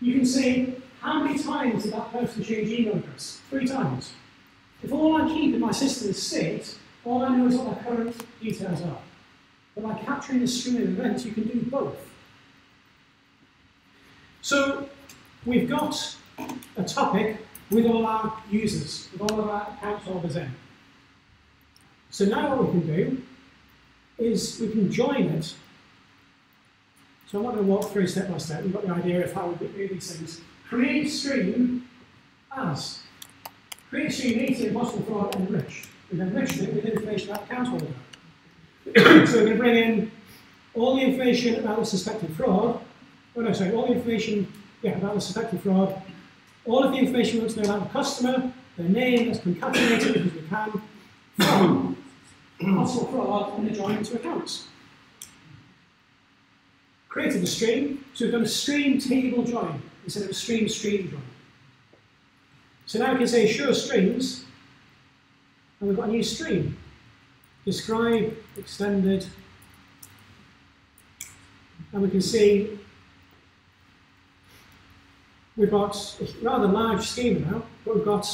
You can say, how many times did that person change email address? 3 times. If all I keep in my system is state, all I know is what their current details are. But by capturing the string of events, you can do both. So we've got a topic with all our users, with all of our account holders in. So now what we can do is we can join it. So I'm not going to walk through step by step. We've got the idea of how we do these things. Create stream as. Create stream ATM possible fraud enriched. We've enriched it with information about account holder. So we're going to bring in all the information about the suspected fraud. Oh no, sorry, all the information about the suspected fraud. All of the information we want to know about the customer, their name, that's concatenated because we can, from possible fraud and the join into accounts. Created a stream, so we've done a stream table join instead of a stream join. So now we can say show streams, and we've got a new stream. Describe, extended, and we can see we've got a rather large schema now, but we've got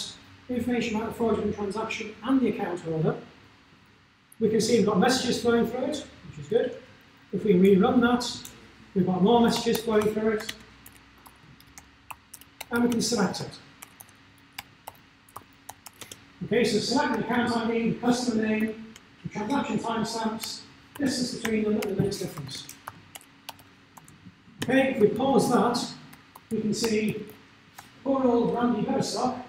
information about the fraudulent transaction and the account holder. We can see we've got messages flowing through it, which is good. If we rerun that, we've got more messages flowing through it. and we can select it. Okay, so select the account ID, the customer name, the transaction timestamps, distance between them, and the minutes difference. Okay, if we pause that, we can see poor old Randy Butterstock.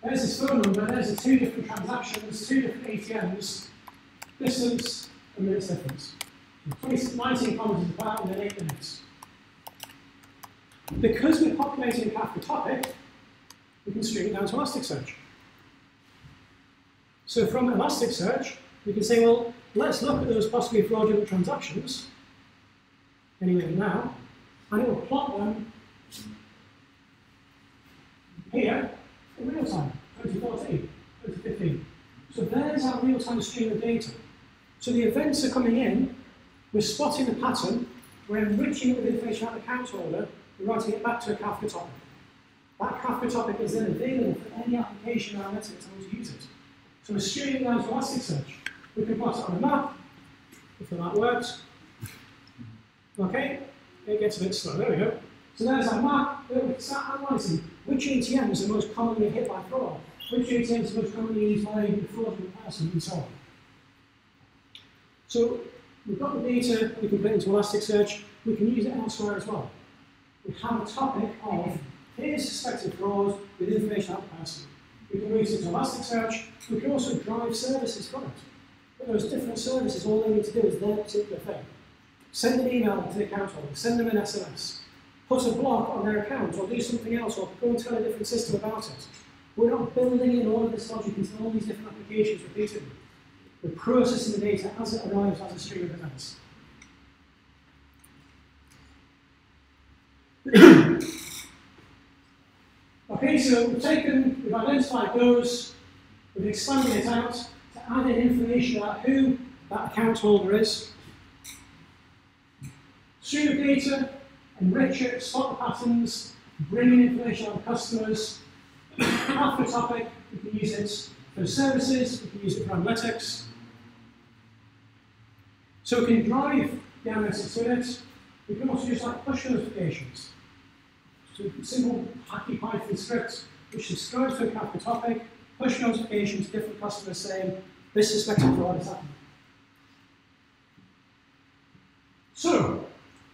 There's his phone number, there's the 2 different transactions, 2 different ATMs, distance and minutes difference. 19 comments is about and then 8 minutes. Because we're populating a Kafka topic, we can stream it down to Elasticsearch. So from Elasticsearch, we can say, well, let's look at those possibly fraudulent transactions, anyway now, and it will plot them here in real time, 2014, 2015. So there's our real-time stream of data. So the events are coming in, we're spotting the pattern, we're enriching it with information about the account holder, we're writing it back to a Kafka topic. That Kafka topic is then available for any application or analytics that wants to use it. So we're streaming down to Elasticsearch. We can plot it on a map, if the map works. Okay, it gets a bit slow, there we go. So there's our map, we can start analysing which ATMs are most commonly hit by fraud, which ATMs are most commonly used by a fraudulent person, and so on. So we've got the data, we can put it into Elasticsearch, we can use it elsewhere as well. We have a topic of, here's suspected fraud with information about the person. We can use it to Elasticsearch, we can also drive services from it. But those different services, all they need to do is their particular thing. Send an email to the account holder, send them an SMS, put a block on their account, or do something else, or go and tell a different system about it. We're not building in all of this logic into all these different applications repeatedly. We're processing the data as it arrives as a stream of events. Okay, so we've identified those, we've expanded it out to add in information about who that account holder is. Stream of data, enrich it, spot the patterns, bring in information on customers. After a topic, we can use it for services, we can use it for analytics. So we can drive the analytics with it. We can also use like push notifications. So a simple hacky Python script which subscribes to a Kafka topic, push notifications to different customers saying this suspected fraud is happening. So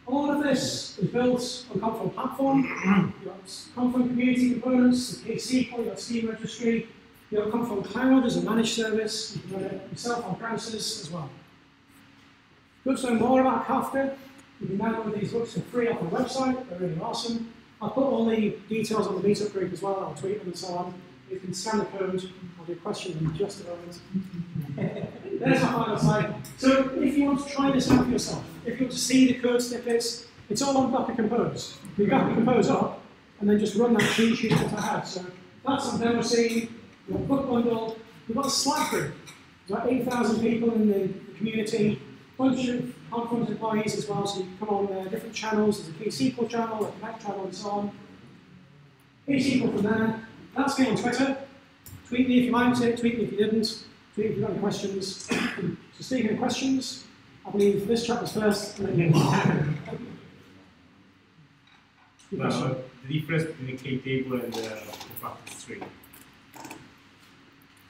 all of this is built on Confluent platform. You've got Confluent community components, the KSQL, you've got Steam registry, you've got Confluent Cloud as a managed service, you can run it yourself on premises as well. If you want to know more about Kafka, you can download these books for free off the website, they're really awesome. I'll put all the details on the meetup group as well, I'll tweet them and so on. You can scan the code, I'll do questions in just a moment. There's my final slide. So if you want to try this out for yourself, if you want to see the code snippets, it's all on Docker Compose. You Docker Compose up, and then just run that cheat sheet that I had. So that's some demo scene, we've got book bundle, we've got a Slack group. There's about 8,000 people in the community, a bunch of Confluent employees as well, so you can come on different channels. There's a KSQL channel, a Connect channel, and so on. KSQL from there. That's me on Twitter. Tweet me if you liked it, tweet me if you didn't, tweet me if you've got any questions. So speaking of questions, I believe this chapter's first. The difference between a K-table and the compacted string.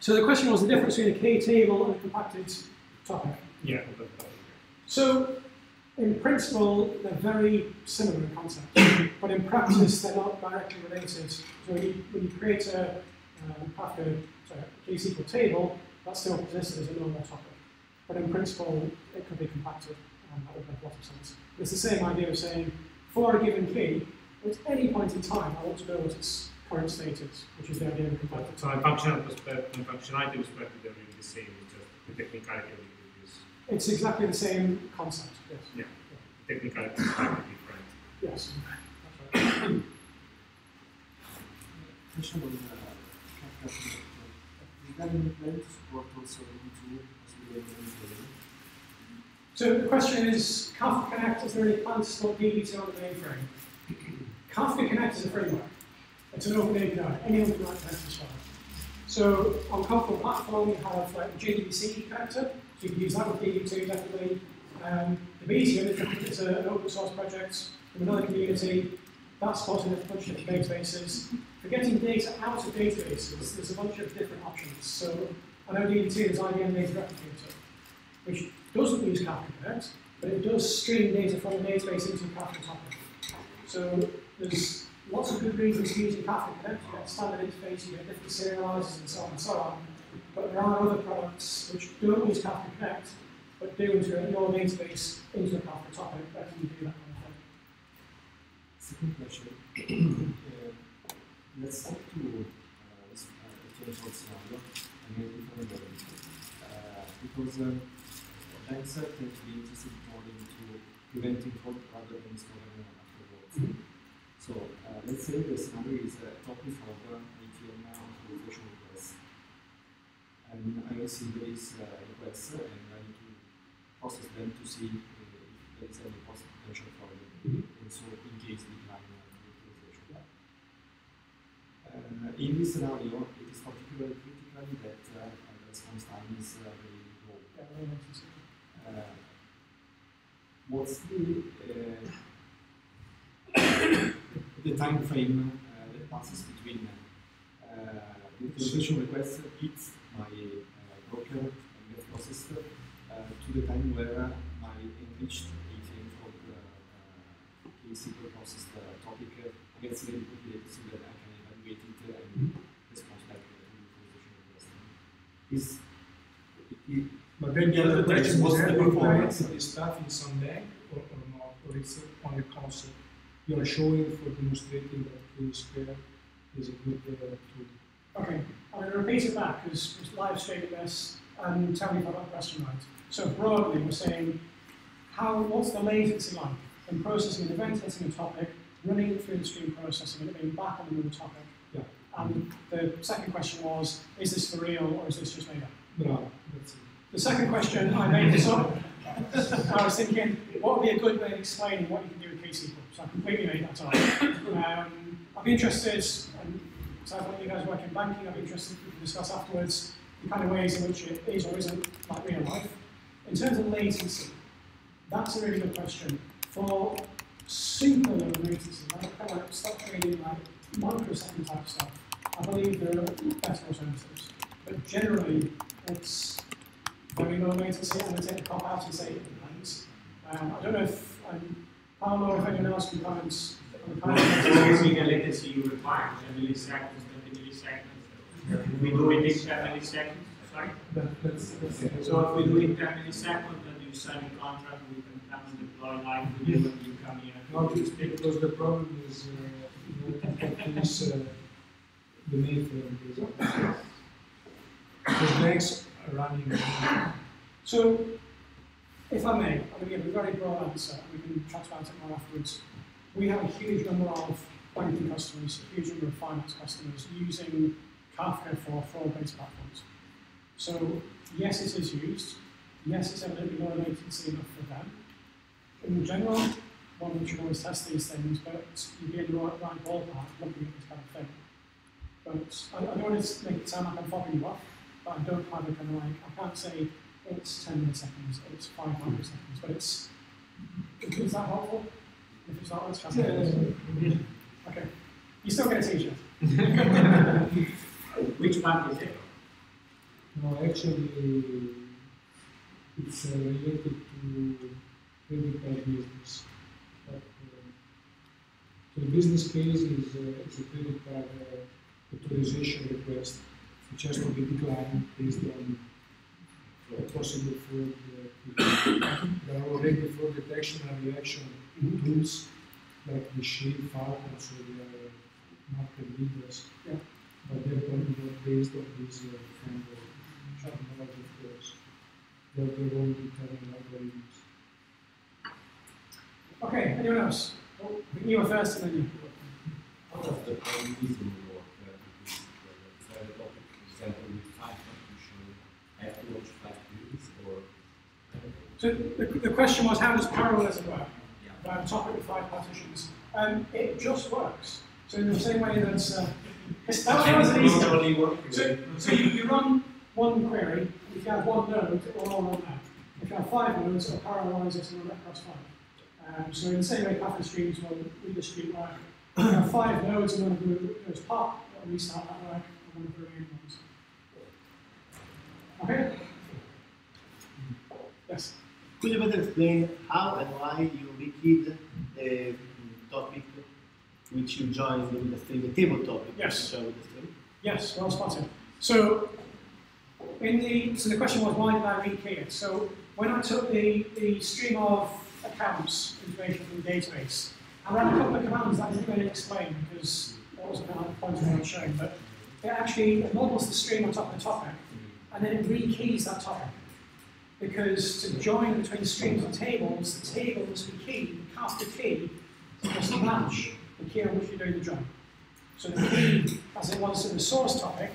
So the question was the difference between a K-table and a compacted topic. Yeah. So in principle, they're very similar in concept, but in practice, they're not directly related. So when you create a KSQL table, that still exists as a normal topic. But in principle, it could be compacted, and that would make a lot of sense. It's the same idea of saying, for a given key, at any point in time, I want to know what its current state is, which is the idea of compacted. So, from functionality perspective, they're really the same, it's just the technicality of it is. It's exactly the same concept, yes. Yeah, technicality is slightly different. Yes, that's right. Question on Kafka Connect. Regarding plan to support also into as we get into. So the question is, Kafka Connect, is there any plan to support DB2 on the mainframe? Kafka Connect is a framework. It's an open API. Anyone can write connect as well. So on Confluent platform, we have like the JDBC connector, so you can use that with DB2 definitely. The Medium is an open source project from another community. That's supporting a bunch of different databases. For getting data out of databases, there's a bunch of different options. So I know DBT is IBM Data Replicator, which doesn't use Kafka Connect, but it does stream data from a database into a Kafka topic. So there's lots of good reasons for using Kafka Connect. You get a standard interface, you get different serializers, and so on and so on. But there are other products which don't use Kafka Connect, but do integrate your database into a Kafka topic that can do that kind of thing. Second question. Let's talk to this potential scenario and maybe different way. Because banks tend to be interested more into preventing fraud rather than discovering afterwards. So let's say the scenario is a topic of ATM authorization request. And I receive these requests and I need to process them to see if there is any potential fraud. And so in case decline the authorization. In this scenario, it is particularly critical that the response time is very low. What's the time frame that passes between the authorization request hits my broker and gets processed to the time where my enriched ATM fraud KSQL processed topic gets ready populated so that I can evaluate it and respond back to the authorization request. But then the other question is, have you implemented this stuff in some bank or not, or it's on the concept you are showing for demonstrating that KSQL is a good tool? Okay, I'm going to repeat it back because it's live streaming this and tell me if I got the question right. So broadly, we're saying, what's the latency like in processing an event, hitting a topic, running it through the stream processing, and it being back on another topic? Yeah. And the second question was, is this for real or is this just made up? No, that's it. The second question, I made this up. I was thinking, what would be a good way of explaining what you can do with KSQL? So I completely made that up. I'd be interested, and so I thought you guys work in banking, I'd be interested if we can discuss afterwards the kind of ways in which it is or isn't like real life. In terms of latency, that's a really good question. For super low latency, like kind of like stock trading, like microsecond type stuff, I believe there are better alternatives. But generally, it's very low latency. I'm going to take the cop out and say it depends. I don't know if Paolo or if anyone else can comment on the kind What is the latency you require? 10 milliseconds, 20 milliseconds? We do it in 10 milliseconds, sorry? So if we do it in 10 milliseconds, then you sign a contract, we can come and deploy live with you and you come here. Not because the problem is the mainframe because banks are running. So, if I may, I'm going to give a very broad answer, and we can chat about it more afterwards. We have a huge number of banking customers, a huge number of finance customers using Kafka for fraud-based platforms. So, yes, it is used. Yes, it's evidently low latency enough for them. In general, one should always test these things, but you'd be in the right ballpark looking at this kind of thing. But I don't want to make it sound like I'm fobbing you off, but I don't have a kind of like, I can't say it's 10 milliseconds, it's 500 seconds, but it's, is that helpful? If it's not, let's try it. Okay. You still get a t-shirt. Which bank is it? No, actually, it's related to credit card business. But, so the business case is a credit card authorization request, which has to be declined based on possible fraud. There are already fraud detection and reaction tools like the Shield, Falcon, so they are market leaders. Yeah. But they're not based on this kind of knowledge, of course. They're their own internal algorithms. Okay, anyone else? Oh, you were first and then you. How does the algorithm work? Is there a topic, for example, with 5 partitions, I have to watch 5 views, or? So the question was, how does parallelism work? Yeah. Topic with 5 partitions. It just works. So in the same way that that was an easy. So you run one query. If you have one node, it will all run that. If you have 5 nodes, it'll parallelize it and run that across 5. So in the same way, Kafka streams will read the stream work We have 5 nodes, and one of them goes pop, or restart that work, and one of the remaining ones. Okay? Yes? Could you better explain how and why you rekeyed the topic which you joined with the string, the table topic? Yes. With the string? Yes, well spotted. So, the question was, why did I rekey it? So, when I took the stream of accounts information from the database, I ran a couple of commands that I didn't really explain because that wasn't the point of what I was showing, but it actually models the stream on top of the topic, and then it rekeys that topic. Because to join between streams and tables, the table must be keyed, the Kafka key must match the key on which you're doing the join. So the key, as it was in the source topic,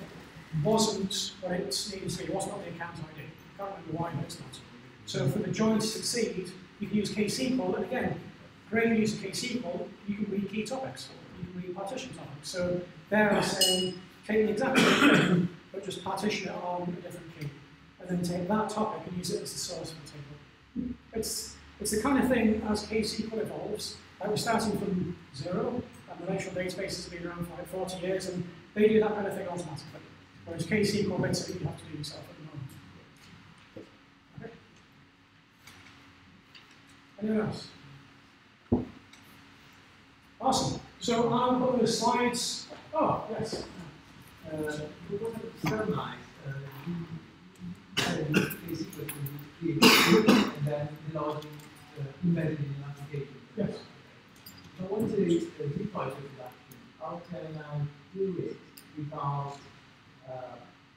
wasn't what it needed to be. It wasn't what the account ID. I can't remember why, but it's not. So for the join to succeed, you can use KSQL, and again, great use of KSQL, you can rekey topics, you can repartition topics. So there I'm saying, take the exact same thing, but just partition it on a different key. And then take that topic and use it as the source for the table. It's the kind of thing, as KSQL evolves, like we're starting from 0, and relational databases have been around for like 40 years, and they do that kind of thing automatically. Whereas KSQL, basically, you have to do yourself at the moment. Okay. Anyone else? Awesome. So I'll put the slides. Oh, yes. We want to summarize KSQL and then the logic embedded in an application. Yes. So I want to deploy to production. How can I do it without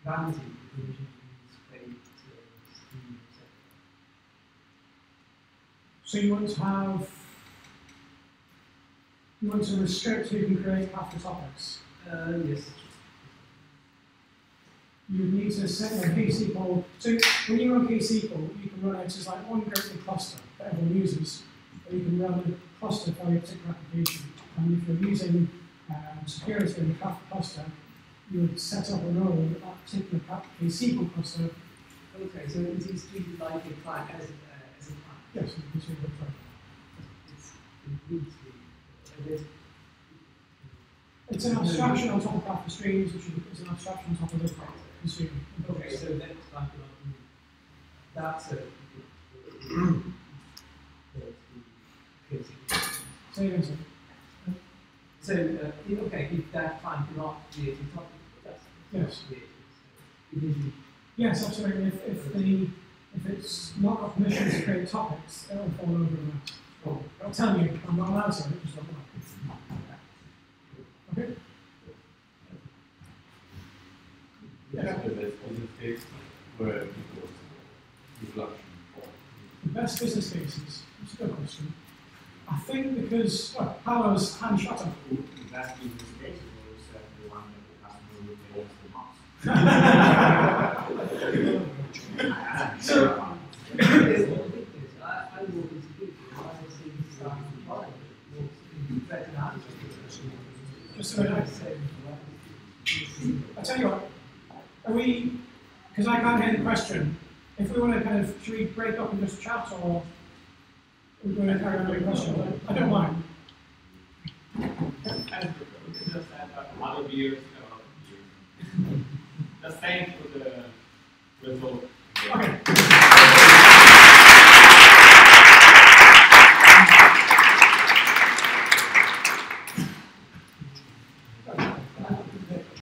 balancing the information state, stream, etc.? So you want to restrict who can create Kafka topics? Yes. You need to set your KSQL. So when you run KSQL, you can run it as like one great big cluster that everyone uses, or you can run a cluster for your particular application. And if you're using security in the Kafka cluster, you would set up a role in that particular KSQL cluster. Okay, so it is treated like a client as a client. Yes, you can see what it's an abstraction on top of Kafka streams, which is an abstraction on top of the consumer. Okay, so that's like that's Say again, sir. So, okay, if that client cannot create a topic, that's yes. Created. Yes, absolutely. If it's not got permission to create topics, it will fall over the net. Oh, I'll tell you, I'm not allowed to, just not allowed. Okay? Yeah. So that's business case where it was reflection. The best business cases, that's a good question. I think because, well, Paolo's hand shut up. The best business case was the one that the customer would pay us the most. So, just so I tell you what, are we, because I can't hear the question, if we want to kind of, should we break up and just chat, or are we going to carry on doing questions? I don't mind. And just add other beers, just thanks for the result. Okay.